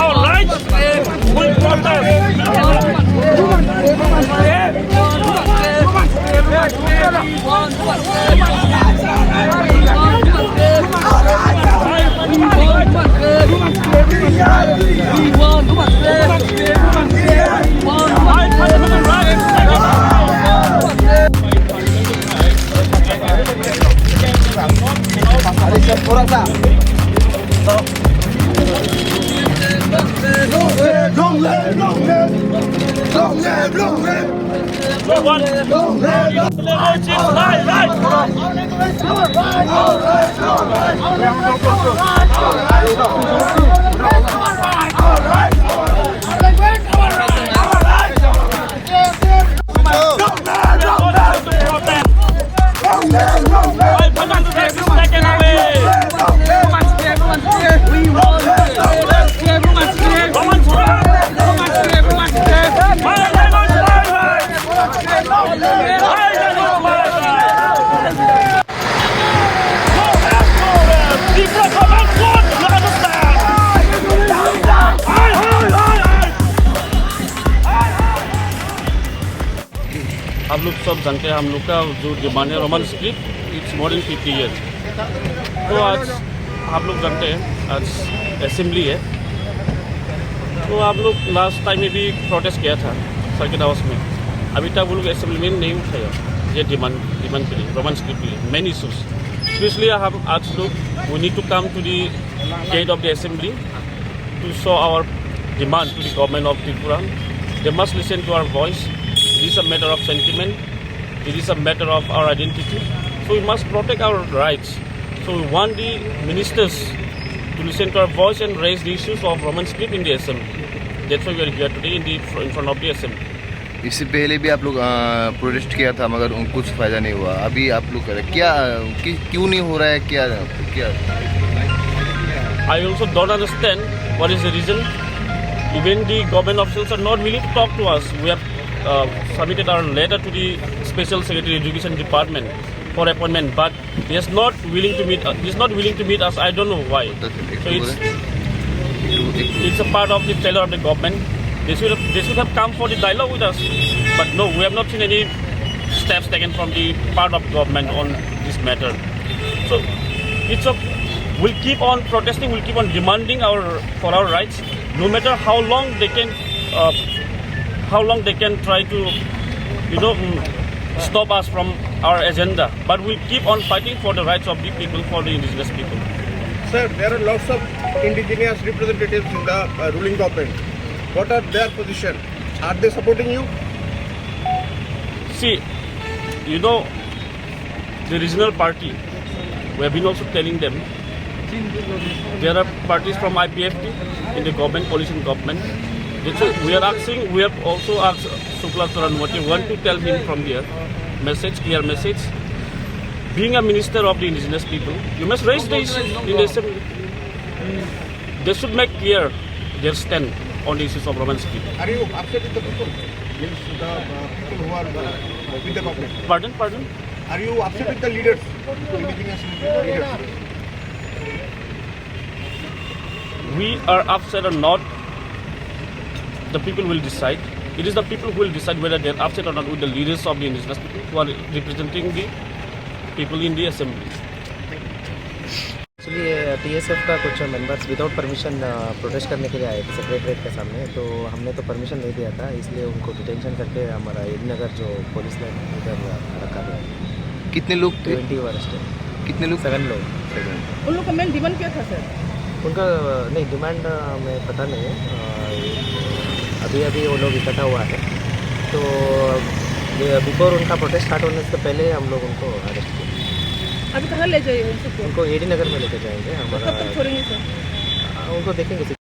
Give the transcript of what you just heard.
our rights will protest. थोड़ा सा long live We want liberties, आप लोग सब जानते हैं हम लोग का जो डिमांड है Roman script it's more than 50 years. तो आज आप लोग जानते हैं आज असेंबली है, तो आप लोग लास्ट टाइम में भी प्रोटेस्ट किया था सर्किट हाउस में। अभी तक वो लोग असेंबली में नहीं उठाया ये डिमांड के लिए, रोमन स्क्रिप्ट के लिए मेन इशूज। तो इसलिए हम आज लोग we need to come to the gate of the assembly to show our demand to the government of Tripura. They must listen to our voice. It is a matter of sentiment. It is a matter of our identity. So we must protect our rights. So we want the ministers to listen to our voice and raise the issues of Roman script in the assembly. That's why we are here today in front of the assembly. इससे पहले भी आप लोग protest किया था मगर कुछ फायदा नहीं हुआ। अभी आप लोग कर क्या क्यों नहीं हो रहा है, क्या I also don't understand what is the reason. Even the government officials are not willing to talk to us. We have submitted our letter to the Special Secretary Education Department for appointment, but he is not willing to meet. He is not willing to meet us. I don't know why. So it's a part of the failure of the government. They should have come for the dialogue with us, but no, we have not seen any steps taken from the part of government on this matter. So we'll keep on protesting. We'll keep on demanding for our rights, no matter how long they can. How long they can try to, stop us from our agenda. But we'll keep on fighting for the rights of the people, for the indigenous people. Sir, there are lots of indigenous representatives in the ruling government. What are their position? Are they supporting you? See, the regional party, we have been also telling them, there are parties from IPFT in the government, coalition government. We have also asked Shukla Charanmoti, want to tell him from here, clear message. Being a minister of the indigenous people, you must raise the issues in the assembly. They should make clear their stand on the issues of Roman script. Are you upset with the people? Means the people who are with the government. Pardon? Are you upset with the leaders, indigenous leaders? We are upset or not, the people will decide. It is the people who will decide whether they are upset or not with the leaders of the indigenous people who are representing the people in the assembly. Actually TSF का कुछ members without permission protest करने के लिए आए थे secretariat के सामने, तो हमने तो परमिशन नहीं दिया था, इसलिए उनको डिटेंशन करके हमारा नगर जो पुलिस ने उधर रखा गया। कितने लोग थे? 20 अरेस्ट है। कितने लोग? 7 लोग। उन लोग का मेन डिमांड क्या था सर? उनका नहीं डिमांड हमें पता नहीं है, अभी वो लोग इकट्ठा हुआ है, तो बिफोर उनका प्रोटेस्ट स्टार्ट होने से पहले हम लोग उनको अरेस्ट किए। अभी कहाँ ले जाइए उनको? उनको AD नगर में लेकर जाएंगे। हमारा कब तक छोड़ेंगे सर? उनको देखेंगे।